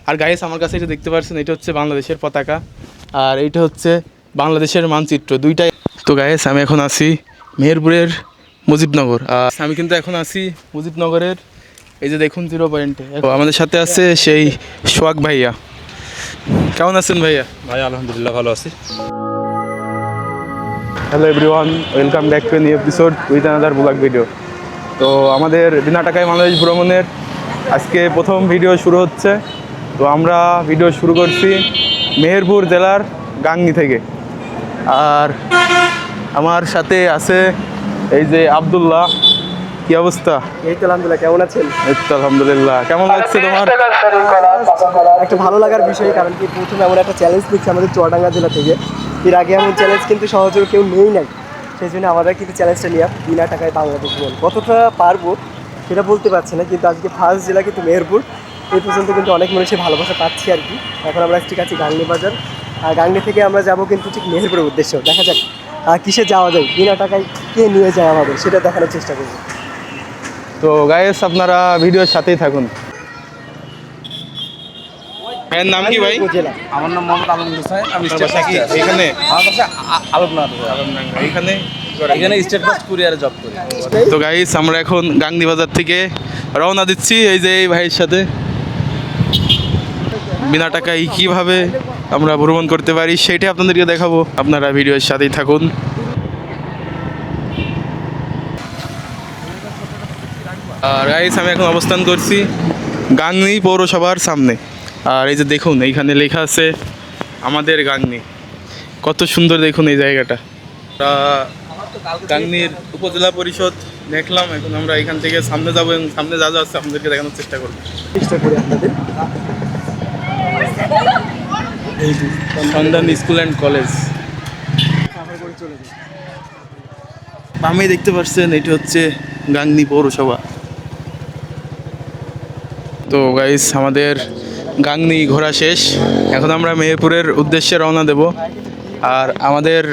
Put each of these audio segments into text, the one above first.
আর guys আমার কাছে এটা দেখতে পাচ্ছেন, এটা হচ্ছে বাংলাদেশের পতাকা আর এইটা হচ্ছে বাংলাদেশের মানচিত্র দুইটাই। তো গাইস আমি এখন আছি মেহেরপুরের মুজিবনগর, আর আমি কিন্তু এখন আছি মুজিবনগরের এই যে দেখুন 0 পয়েন্টে। আমাদের সাথে আছে সেই সোহাগ ভাইয়া। কেমন আছেন ভাইয়া? ভাই আলহামদুলিল্লাহ ভালো আছি। Hello everyone, welcome back to new episode with another blog video. তো আমাদের বিনা টাকায় বাংলাদেশ ভ্রমণের আজকে প্রথম ভিডিও শুরু হচ্ছে। তো আমরা ভিডিও শুরু করছি মেহেরপুর জেলার গাংনী থেকে। আর আমার সাথে আছে এই যে আব্দুল্লাহ। কি অবস্থা? এই তো আলহামদুলিল্লাহ, কেমন আছেন? এই তো আলহামদুলিল্লাহ। কেমন লাগছে তোমার? একটা ভালো লাগার বিষয়, কারণ কি প্রথমে আমরা একটা চ্যালেঞ্জ নিচ্ছি আমাদের চুয়াডাঙ্গা জেলা থেকে। এর আগে এমন চ্যালেঞ্জ কিন্তু সহজে কেউ নেই নাই, সেই জন্য আমরা কিন্তু চ্যালেঞ্জটা নিয়ে বিনা টাকায় বাংলাদেশ ভ্রমণ কতটা পারবো সেটা বলতে পারছি না, কিন্তু আজকে ফার্স্ট জেলা কিন্তু মেহেরপুর। এই পর্যন্ত কিন্তু অনেক মানুষের ভালোবাসা পাচ্ছি আর কি। এখন আমরা ঠিক আছি গাংনী বাজার, আর গাংনী থেকে আমরা যাব কিন্তু ঠিক মেহেরপুরের উদ্দেশ্যে। দেখা যাক কিসে যাওয়া যায়, বিনা টাকায় কে নিয়ে যায় আমাদের, সেটা দেখানোর চেষ্টা করবো। তো গাইস আপনারা ভিডিওর সাথেই থাকুন। এর নাম কি ভাই? আমার নাম মোহাম্মদ আলম হোসেন। আমি আপনার বাসা কি এখানে? আমার বাসা আলমনাথ। এখানে এখানে স্টেট বাস কুরিয়ারে জব করি। তো গাইস আমরা এখন গাংনী বাজার থেকে রওনা দিচ্ছি এই যে এই ভাইয়ের সাথে। বিনা টাকায় কিভাবে আমরা ভ্রমণ করতে পারি সেটা আপনাদেরকে দেখাবো, আপনারা ভিডিওর সাথেই থাকুন। আর গাইস আমি এখন অবস্থান করছি গাংনী পৌরসভার সামনে। আর এই যে দেখুন এইখানে লেখা আছে আমাদের গাংনী। কত সুন্দর দেখুন এই জায়গাটা। গাংনীর উপজেলা পরিষদ দেখলাম। এখন আমরা এখান থেকে সামনে যাবো এবং সামনে যা যা আছে আপনাদেরকে দেখানোর চেষ্টা করবো। চেষ্টা করি আপনাদের। সন্ধান স্কুল অ্যান্ড কলেজ। বামে দেখতে পাচ্ছেন এটি হচ্ছে গাংনী পৌরসভা। তো গাইস আমাদের গাংনী ঘোরা শেষ, এখন আমরা মেহেরপুরের উদ্দেশ্যে রওনা দেব। আর আমাদের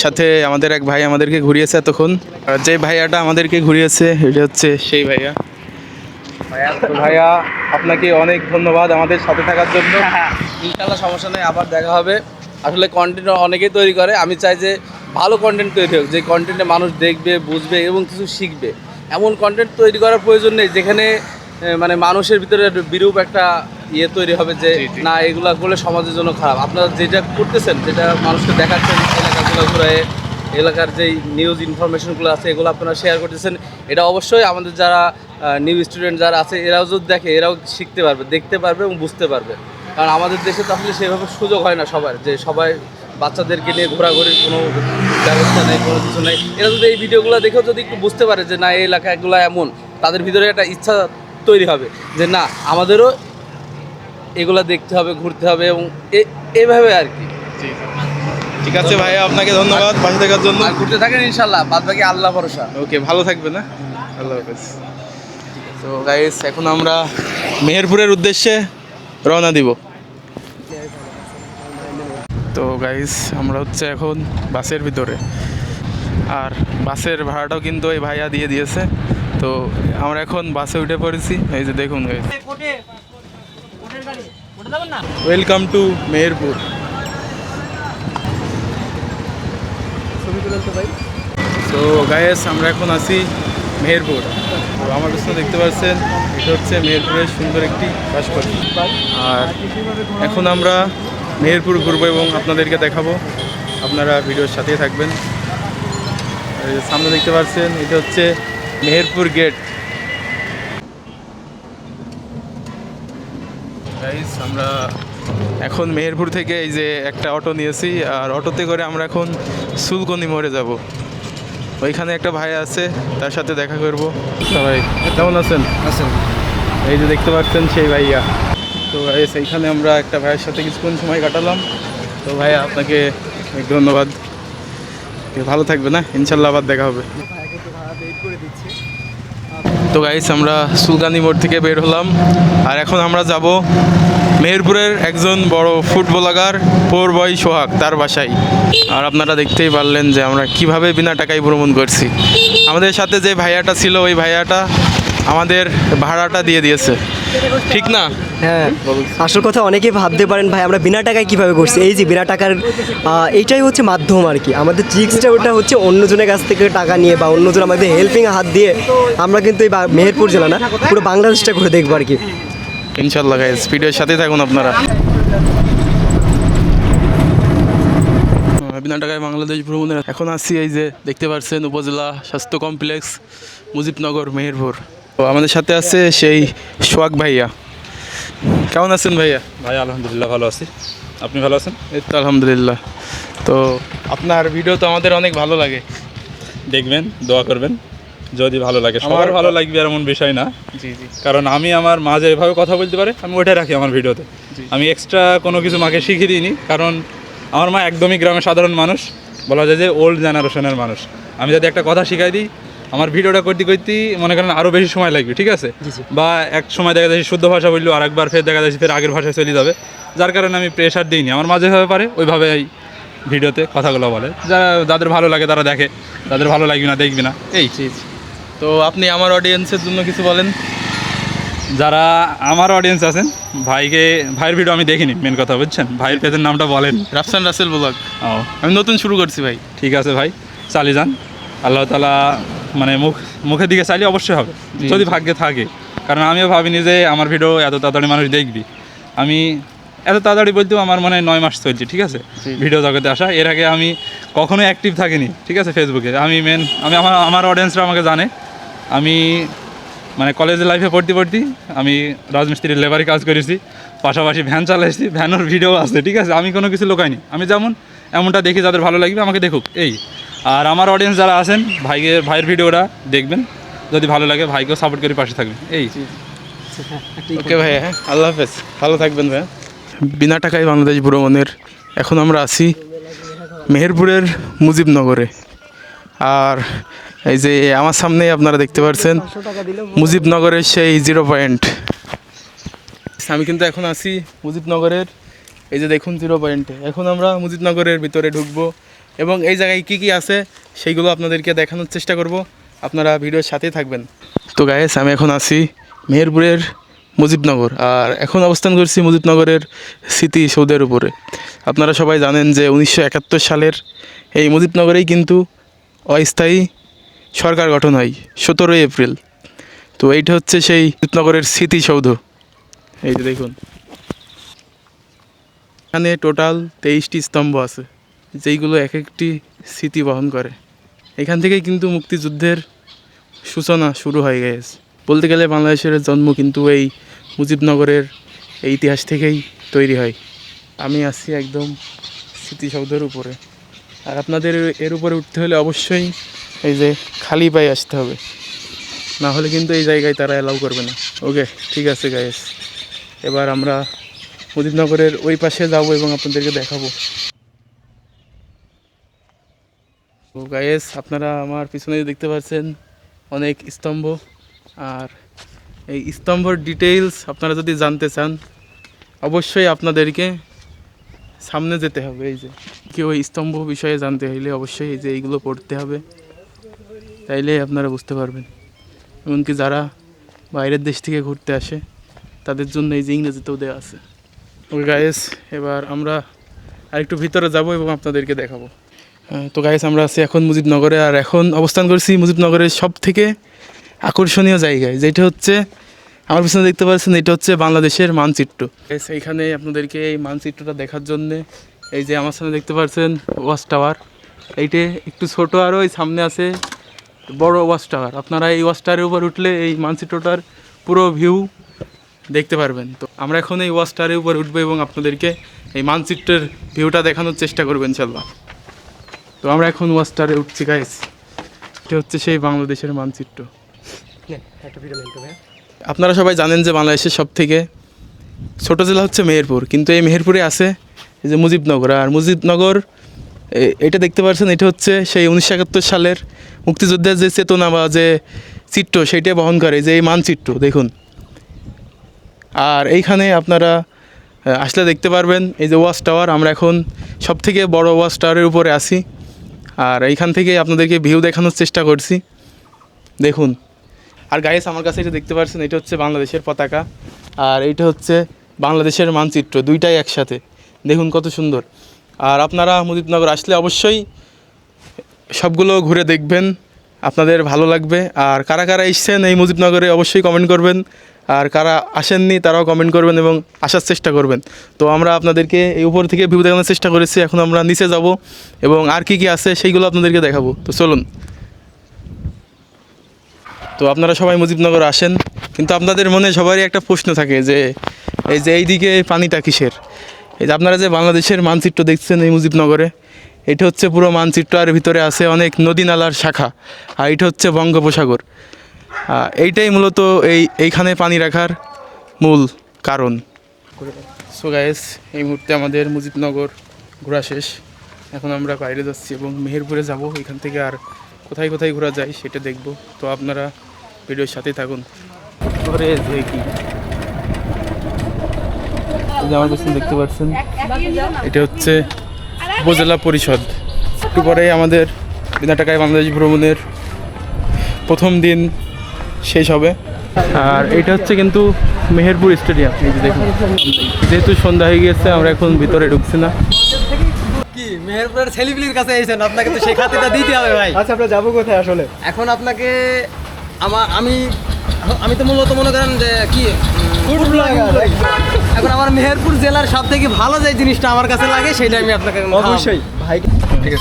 সাথে আমাদের এক ভাই আমাদেরকে ঘুরিয়েছে এতক্ষণ। আর যে ভাইয়াটা আমাদেরকে ঘুরিয়েছে এটা হচ্ছে সেই ভাইয়া। তো ভাইয়া আপনাকে অনেক ধন্যবাদ আমাদের সাথে থাকার জন্য। ইনশাআল্লাহ সমস্যা নেই, আবার দেখা হবে। আসলে কন্টেন্ট অনেকেই তৈরি করে, আমি চাই যে ভালো কন্টেন্ট তৈরি হোক, যে কন্টেন্টে মানুষ দেখবে, বুঝবে এবং কিছু শিখবে। এমন কন্টেন্ট তৈরি করার প্রয়োজন নেই যেখানে মানে মানুষের ভিতরে বিরূপ একটা তৈরি হবে যে না এগুলো করলে সমাজের জন্য খারাপ। আপনারা যেটা করতেছেন, যেটা মানুষকে দেখাচ্ছেন, এলাকাগুলো ঘুরে এলাকার যেই নিউজ ইনফরমেশনগুলো আছে এগুলো আপনারা শেয়ার করতেছেন, এটা অবশ্যই আমাদের যারা নিউ স্টুডেন্ট যারা আছে এরাও যদি দেখে এরাও শিখতে পারবে, দেখতে পারবে এবং বুঝতে পারবে। কারণ আমাদের দেশে তো আসলে সেভাবে সুযোগ হয় না সবার, যে সবাই বাচ্চাদেরকে নিয়ে ঘোরাঘুরির কোনো ব্যবস্থা নেই, কোনো কিছু নেই। এরা যদি এই ভিডিওগুলো দেখেও যদি একটু বুঝতে পারে যে না এই এলাকাগুলো এমন, তাদের ভিতরে একটা ইচ্ছা তৈরি হবে যে না আমাদেরও এগুলা দেখতে হবে, ঘুরতে হবে এবং এইভাবে আর কি। ঠিক আছে ভাইয়া, আপনাকে ধন্যবাদ পাশে থাকার জন্য। আর ঘুরতে থাকেন ইনশাল্লাহ, বাদ বাকি আল্লাহ ভরসা। ওকে, ভালো থাকবে না? আল্লাহ হাফেজ। তো গাইস এখন আমরা মেহেরপুরের উদ্দেশ্যে রওনা দিব। তো গাইস আমরা হচ্ছে এখন বাসের ভিতরে, আর বাসের ভাড়াটাও কিন্তু এই ভাইয়া দিয়ে দিয়েছে। তো আমরা এখন বাসে উঠে পড়েছি, এই যে দেখুন গাইস। Welcome to Meherpur. তো গাইস আমরা এখন আছি মেহেরপুর। তো আমার পিছনে দেখতে পাচ্ছেন এটা হচ্ছে মেহেরপুরের সুন্দর একটি ভাস্কর্য। আর এখন আমরা মেহেরপুর ঘুরবো এবং আপনাদেরকে দেখাবো, আপনারা ভিডিওর সাথেই থাকবেন। আর সামনে দেখতে পাচ্ছেন এটা হচ্ছে মেহেরপুর গেট। গাইস আমরা এখন মেহেরপুর থেকে এই যে একটা অটো নিয়েছি, আর অটোতে করে আমরা এখন সুলকনি মোড়ে যাব। ওইখানে একটা ভাই আছে, তার সাথে দেখা করব। ভাই কেমন আছেন? এই যে দেখতে পাচ্ছেন সেই ভাইয়া। তো গাইস এইখানে আমরা একটা ভাইয়ের সাথে কিছুক্ষণ সময় কাটালাম। তো ভাইয়া আপনাকে অনেক ধন্যবাদ, ভালো থাকবে না? ইনশাল্লাহ আবার দেখা হবে। তো গাইস আমরা সুলকানি মোড় থেকে বের হলাম, আর এখন আমরা যাব মেহেরপুরের একজন বড় ফুড ব্লগার পোর বয় সোহাগ তার বাসায়। আর আপনারা দেখতেই পারলেন যে আমরা কিভাবে বিনা টাকায় ভ্রমণ করছি। আমাদের সাথে যে ভাইয়াটা ছিল ওই ভাইয়াটা আমাদের ভাড়াটা দিয়ে দিয়েছে, ঠিক না? হ্যাঁ, আসল কথা অনেকেই ভাবতে পারেন ভাই আমরা বিনা টাকায় কীভাবে করছি। এই যে বিনা টাকার এইটাই হচ্ছে মাধ্যম আর কি। আমাদের ট্রিক্সটা ওটা হচ্ছে অন্যজনের কাছ থেকে টাকা নিয়ে বা অন্যজন আমাদের হেল্পিং হাত দিয়ে আমরা কিন্তু এই মেহেরপুর জেলা না পুরো বাংলাদেশটা ঘুরে দেখবো আর কি। ইনশাল্লাহ গাইজ, ভিডিওর সাথে থাকুন আপনারা। বিনা টাকায় বাংলাদেশ ভ্রমণের এখন আসছি এই যে দেখতে পাচ্ছেন উপজেলা স্বাস্থ্য কমপ্লেক্স মুজিবনগর মেহেরপুর। তো আমাদের সাথে আছে সেই সোহাগ ভাইয়া। কেমন আছেন ভাইয়া? ভাই আলহামদুলিল্লাহ ভালো আছি। আপনি ভালো আছেন? এই তো আলহামদুলিল্লাহ। তো আপনার ভিডিও তো আমাদের অনেক ভালো লাগে। দেখবেন, দোয়া করবেন যদি ভালো লাগে। সবার ভালো লাগবে এমন বিষয় না, জি জি। কারণ আমি আমার মা যেভাবে কথা বলতে পারে আমি ওটাই রাখি আমার ভিডিওতে। আমি এক্সট্রা কোনো কিছু মাকে শিখিয়ে দিইনি, কারণ আমার মা একদমই গ্রামের সাধারণ মানুষ, বলা যায় যে ওল্ড জেনারেশনের মানুষ। আমি যদি একটা কথা শিখাই দিই আমার ভিডিওটা করতে করতে মনে করেন আরও বেশি সময় লাগবে, ঠিক আছে? বা এক সময় দেখা যাচ্ছে শুদ্ধ ভাষা বললেও আরেকবার ফের দেখা যাচ্ছে ফের আগের ভাষায় চলে যাবে, যার কারণে আমি প্রেশার দিইনি। আমার মা যেভাবে পারে ওইভাবে এই ভিডিওতে কথাগুলো বলে, যাদের ভালো লাগে তারা দেখে, যাদের ভালো লাগবে না দেখবি না এই। জি জি। তো আপনি আমার অডিয়েন্সের জন্য কিছু বলেন। যারা আমার অডিয়েন্স আছেন, ভাইয়ের ভিডিও আমি দেখিনি, মেন কথা বুঝছেন। ভাইয়ের পেজের নামটা বলেন। রাফসান রাসেল ব্লগ। ও আমি নতুন শুরু করছি ভাই। ঠিক আছে ভাই, চালিয়ে যান। আল্লাহ তাআলা মানে মুখের দিকে চাইলে অবশ্যই হবে, যদি ভাগ্যে থাকে। কারণ আমিও ভাবিনি যে আমার ভিডিও এত তাড়াতাড়ি মানুষ দেখবি। আমি এত তাড়াতাড়ি বলতেও আমার মনে হয় 9 মাস চলছে, ঠিক আছে, ভিডিও জগতে আসা। এর আগে আমি কখনোই অ্যাক্টিভ থাকিনি, ঠিক আছে, ফেসবুকে। আমি আমার অডিয়েন্সরা আমাকে জানে। আমি মানে কলেজ লাইফে পড়তে আমি রাজমিস্ত্রির লেবারি কাজ করেছি, পাশাপাশি ভ্যান চালাইছি, ভ্যানের ভিডিও আছে, ঠিক আছে। আমি কোনো কিছু লোকাইনি, আমি যেমন এমনটা দেখি, যাদের ভালো লাগবে আমাকে দেখুক এই। আর আমার অডিয়েন্স যারা আছেন ভাইয়ের ভিডিওটা দেখবেন, যদি ভালো লাগে ভাইকেও সাপোর্ট করে পাশে থাকবেন এই। ওকে ভাইয়া, হ্যাঁ, আল্লাহ হাফেজ, ভালো থাকবেন ভাইয়া। বিনা টাকায় বাংলাদেশ ভ্রমণের এখন আমরা আছি মেহেরপুরের মুজিবনগরে। আর এই যে আমার সামনে আপনারা দেখতে পাচ্ছেন মুজিবনগরের সেই 0 পয়েন্ট। আমি কিন্তু এখন আছি মুজিবনগরের, এই যে দেখুন 0 পয়েন্টে। এখন আমরা মুজিবনগরের ভিতরে ঢুকবো এবং এই জায়গায় কী কী আছে সেইগুলো আপনাদেরকে দেখানোর চেষ্টা করব। আপনারা ভিডিওর সাথেই থাকবেন। তো গাইস, আমি এখন আছি মেহেরপুরের মুজিবনগর, আর এখন অবস্থান করছি মুজিবনগরের স্মৃতিসৌধের উপরে। আপনারা সবাই জানেন যে 1971 সালের এই মুজিবনগরেই কিন্তু অস্থায়ী সরকার গঠন হয় 17 এপ্রিল। তো এইটা হচ্ছে সেই মুজিবনগরের স্মৃতিসৌধ। এই যে দেখুন, এখানে টোটাল 23টি স্তম্ভ আছে, যেইগুলো এক একটি স্মৃতি বহন করে। এখান থেকেই কিন্তু মুক্তিযুদ্ধের সূচনা শুরু হয়ে গেছে। বলতে গেলে বাংলাদেশের জন্ম কিন্তু এই মুজিবনগরের এই ইতিহাস থেকেই তৈরি হয়। আমি আছি একদম স্মৃতিসৌধের উপরে, আর আপনাদের এর উপরে উঠতে হলে অবশ্যই এই যে খালি পায়ে আসতে হবে, না হলে কিন্তু এই জায়গায় তারা অ্যালাউ করবে না। ওকে, ঠিক আছে গাইস, এবার আমরা মুজিবনগরের ওই পাশে যাবো এবং আপনাদেরকে দেখাবো। তো গাইস, আপনারা আমার পিছনে দেখতে পাচ্ছেন অনেক স্তম্ভ, আর এই স্তম্ভর ডিটেইলস আপনারা যদি জানতে চান অবশ্যই আপনাদেরকে সামনে যেতে হবে। এই যে কেউ ওই স্তম্ভ বিষয়ে জানতে হইলে অবশ্যই এই যে এইগুলো পড়তে হবে, তাইলে আপনারা বুঝতে পারবেন। এমনকি যারা বাইরের দেশ থেকে ঘুরতে আসে তাদের জন্য এই যে ইংরেজিতেও দেওয়া আছে। ওকে গাইস, এবার আমরা আরেকটু ভিতরে যাব এবং আপনাদেরকে দেখাবো। তো গাইস, আমরা আছি এখন মুজিবনগরে, আর এখন অবস্থান করছি মুজিবনগরের সব থেকে আকর্ষণীয় জায়গায়, যেটা হচ্ছে আমার পিছনে দেখতে পাচ্ছেন, এটা হচ্ছে বাংলাদেশের মানচিত্র। এইখানে আপনাদেরকে এই মানচিত্রটা দেখার জন্যে এই যে আমার সামনে দেখতে পাচ্ছেন ওয়াচ টাওয়ার, এইটা একটু ছোট, আরও ওই সামনে আছে বড় ওয়াচ টাওয়ার। আপনারা এই ওয়াচ টাওয়ারের উপর উঠলে এই মানচিত্রটার পুরো ভিউ দেখতে পারবেন। তো আমরা এখন এই ওয়াচ টাওয়ারের উপর উঠবো এবং আপনাদেরকে এই মানচিত্রের ভিউটা দেখানোর চেষ্টা করবো ইনশাল্লাহ। তো আমরা এখন ওয়াচ টাওয়ারে উঠছি গাইস, এটা হচ্ছে সেই বাংলাদেশের মানচিত্র। আপনারা সবাই জানেন যে বাংলাদেশের সব থেকে ছোটো জেলা হচ্ছে মেহেরপুর, কিন্তু এই মেহেরপুরে আছে এই যে মুজিবনগর। আর মুজিবনগর এটা দেখতে পাচ্ছেন, এটা হচ্ছে সেই 1971 সালের মুক্তিযুদ্ধের যে চেতনা বা যে চিত্র সেইটা বহন করে, যে এই মানচিত্র দেখুন। আর এইখানে আপনারা আসলে দেখতে পারবেন এই যে ওয়াচ টাওয়ার। আমরা এখন সব থেকে বড় ওয়াচ টাওয়ারের উপরে আছি, আর এইখান থেকে আপনাদেরকে ভিউ দেখানোর চেষ্টা করছি। দেখুন, আর গাইস আমার কাছে এটা দেখতে পাচ্ছেন, এটা হচ্ছে বাংলাদেশের পতাকা আর এইটা হচ্ছে বাংলাদেশের মানচিত্র, দুইটাই একসাথে, দেখুন কত সুন্দর। আর আপনারা মুজিবনগর আসলে অবশ্যই সবগুলো ঘুরে দেখবেন, আপনাদের ভালো লাগবে। আর কারা কারা এসছেন এই মুজিবনগরে অবশ্যই কমেন্ট করবেন, আর কারা আসেননি তারাও কমেন্ট করবেন এবং আসার চেষ্টা করবেন। তো আমরা আপনাদেরকে এই উপর থেকে ভিউ দেখানোর চেষ্টা করেছি, এখন আমরা নিচে যাব এবং আর কি কি আছে সেইগুলো আপনাদেরকে দেখাবো। তো চলুন। তো আপনারা সবাই মুজিবনগর আসেন, কিন্তু আপনাদের মনে সবারই একটা প্রশ্ন থাকে যে এইদিকে পানিটা কিসের। এই যে আপনারা যে বাংলাদেশের মানচিত্র দেখছেন এই মুজিবনগরে, এটা হচ্ছে পুরো মানচিত্র, আর ভিতরে আছে অনেক নদী নালার শাখা, আর এটা হচ্ছে বঙ্গোপসাগর। এইটাই মূলত এইখানে পানি রাখার মূল কারণ। সো গাইস, এই মুহূর্তে আমাদের মুজিবনগর ঘোরা শেষ, এখন আমরা বাইরে যাচ্ছি এবং মেহেরপুরে যাব। এখান থেকে আর কোথায় কোথায় ঘোরা যায় সেটা দেখব। তো আপনারা ভিডিওর সাথেই থাকুন। ঘরে দেখি আমার পেছনে দেখতে পাচ্ছেন, এটা হচ্ছে উপজেলা পরিষদ। একটু পরেই আমাদের বিনা টাকায় বাংলাদেশ ভ্রমণের প্রথম দিন শেষ হবে। আর এটা হচ্ছে কিন্তু মেহেরপুর স্টেডিয়াম। এই যে দেখুন, যেহেতু সন্ধ্যা হয়ে গিয়েছে আমরা এখন ভিতরে ঢুকছি না। কি মেহেরপুরের ছেলেপিলির কাছে এসেছেন, আপনাকে তো সেই খাতিরটা দিতে হবে ভাই। আচ্ছা, আমরা যাবো কোথায় আসলে? এখন আপনাকে আমি তো মূলত মনে করেন যে কি ফুড ব্লগার। এখন আমার মেহেরপুর জেলার সব থেকে ভালো যে জিনিসটা আমার কাছে লাগে সেটা আমি আপনাকে অবশ্যই ভাই।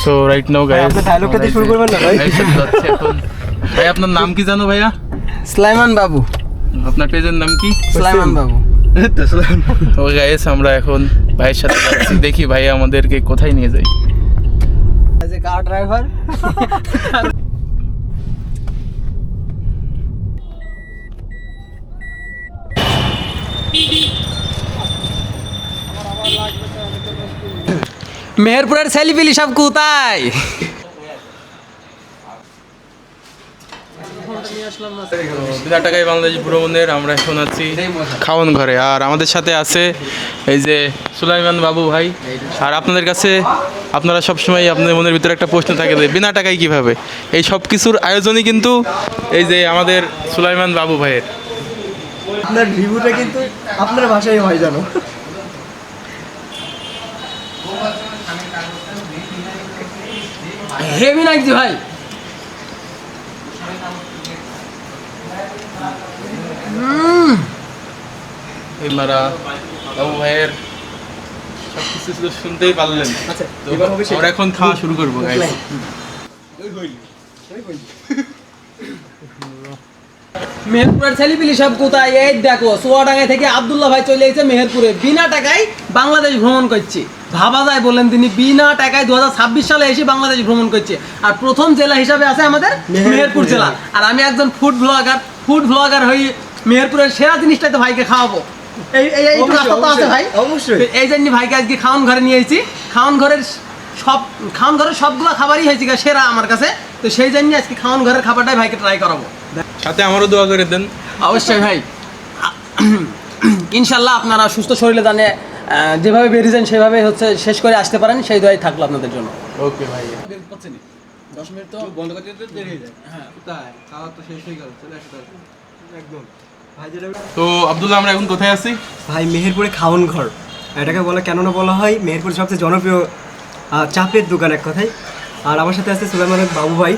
সো রাইট নাও গাইস, আপনি ডায়লগটা দিয়ে শুরু করবেন না ভাই? ভাই আপনার নাম কি জানো ভাইয়া? সুলাইমান বাবু। আপনার পেজের নাম কি? সুলাইমান বাবু। তো গাইস, আমরা এখন ভাইয়ের সাথে যাচ্ছি, দেখি ভাই আমাদেরকে কোথায় নিয়ে যায়। As a car driver. মেহেরপুরের ছেলেপিলি সব কোথায়? বিনা টাকায় বাংলাদেশ ভ্রমণের আমরা এখন আছি খাওয়ান ঘরে, আর আমাদের সাথে আছে এই যে সুলাইমান বাবু ভাই। আর আপনাদের কাছে আপনারা সবসময় আপনাদের মনের ভিতরে একটা প্রশ্ন থাকে যে বিনা টাকায় কীভাবে, এই সব কিছুর আয়োজনই কিন্তু এই যে আমাদের সুলাইমান বাবু ভাইয়ের। আপনার রিভিউটা কিন্তু আপনার ভাষায় হয় জানো। হেভি লাগছে ভাই। আপনারা বাবু ভাইয়ের সব কিছু শুধু শুনতেই পারলেন। আচ্ছা, তো এবার হবে আমরা এখন খাওয়া শুরু করবো গাইস। মেহেরপুরের ছেলেপিলি সব কোথায়? এই দেখো, চুয়াডাঙ্গা থেকে আব্দুল্লাহ ভাই চলে এসেছে মেহেরপুরে, বিনা টাকায় বাংলাদেশ ভ্রমণ করছে। ভাবা যায় বলেন, তিনি বিনা টাকায় 2026 সালে এসে বাংলাদেশ ভ্রমণ করছে। আর প্রথম জেলা হিসাবে আছে আমাদের মেহেরপুর জেলা। আর আমি একজন ফুড ব্লগার হয়ে মেহেরপুরের সেরা জিনিসটা তো ভাইকে খাওয়াবো। এইটুকু আশা তো আছে ভাই। অবশ্যই। এই জন্য ভাইকে আজকে খাওয়ান ঘরে নিয়ে এসেছি। খাওয়ান ঘরের সবগুলো খাবারই হয়েছে সেরা আমার কাছে। তো সেই জন্য আজকে খাওয়ান ঘরের খাবারটাই ভাইকে ট্রাই করাবো। সাথে আমারও দোয়া করে দেন। অবশ্যই ভাই, ইনশাল্লাহ আপনারা সুস্থ শরীরে দানে যেভাবে বেরিয়েছেন সেভাবে হচ্ছে শেষ করে আসতে পারেন, সেই দোয়াই থাকলো আপনাদের জন্য। ওকে ভাই। 10 মিনিট তো বন্ধ করতে দেরি হয়ে যায়। হ্যাঁ, তাই খাওয়া তো শেষ হয়ে গেল, চলে আসতে একদম ভাই। যেটা তো আব্দুল্লাহ, আমরা এখন কোথায় আছি? ভাই মেহেরপুরে খাওয়ান ঘর এটাকে বলা কেন না বলা হয় মেহেরপুরের সবচেয়ে জনপ্রিয় চাপের দোকান এক কথায়। আর আমার সাথে আছে সুলাইমান বাবু ভাই।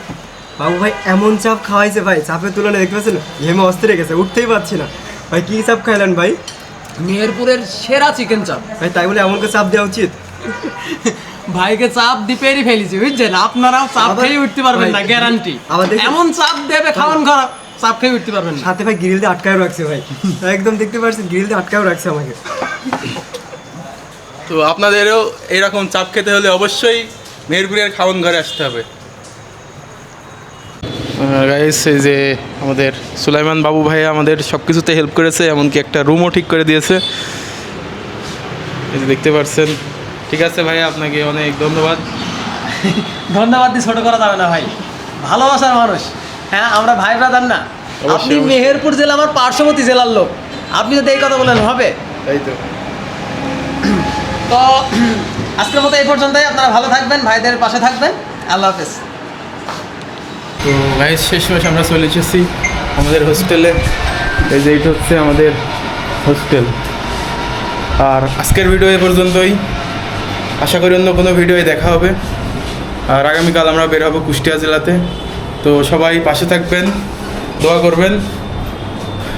বাবু ভাই এমন চাপ খাওয়াইছে ভাই, চাপের তুলনায় দেখতে পাচ্ছেন ঘেমে অস্থির গেছে, উঠতেই পারছি না ভাই। কি চাপ খাইলেন ভাই? মেহেরপুরের সেরা চিকেন চাপ ভাই। তাই বলে এমনকে চাপ দেওয়া উচিত? ভাইকে চাপ দিপেরই ফেলেছি, বুঝছেন? আপনারাও চাপ খেয়ে উঠতে পারবেন না, গ্যারান্টি। এমন চাপ দেবে খাওয়ান ঘর, চাপ খেয়ে উঠতে পারবেন না। সাথে ভাই গ্রিল দিয়ে আটকায় রাখছে ভাই, একদম দেখতে পাচ্ছেন গ্রিল দিয়ে আটকায় রাখছে আমাকে। তো আপনাদেরও এরকম চাপ খেতে হলে অবশ্যই মেহেরপুরের খাওয়ান ঘরে আসতে হবে। গাইস, এই যে আমাদের সুলাইমান বাবু ভাই আমাদের সব কিছুতে হেল্প করেছে, এমনকি একটা রুমও ঠিক করে দিয়েছে, এই যে দেখতে পাচ্ছেন। ঠিক আছে ভাই, আপনাকে অনেক ধন্যবাদ। ধন্যবাদ দিয়ে ছোট করা যাবে না ভাই, ভালোবাসার মানুষ। হ্যাঁ, আমরা ভাই ব্রাদার না। আপনি মেহেরপুর জেলা আমার পার্শ্ববর্তী জেলার লোক, আপনি যদি এই কথা বলেন হবে? তাই তো। তো আজকের মতো এই পর্যন্তই। আপনারা ভালো থাকবেন, ভাইদের পাশে থাকবেন। আল্লাহ হাফেজ। তো গাইস, শেষ আমরা চলে এসেছি আমাদের হোস্টেলে। এই যে এইটা হচ্ছে আমাদের হোস্টেল। আর আজকের ভিডিও এ পর্যন্তই। আশা করি অন্য কোনো ভিডিওয় দেখা হবে। আর আগামীকাল আমরা বের হবো কুষ্টিয়া জেলাতে। তো সবাই পাশে থাকবেন, দোয়া করবেন।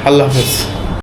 আল্লাহ হাফেজ।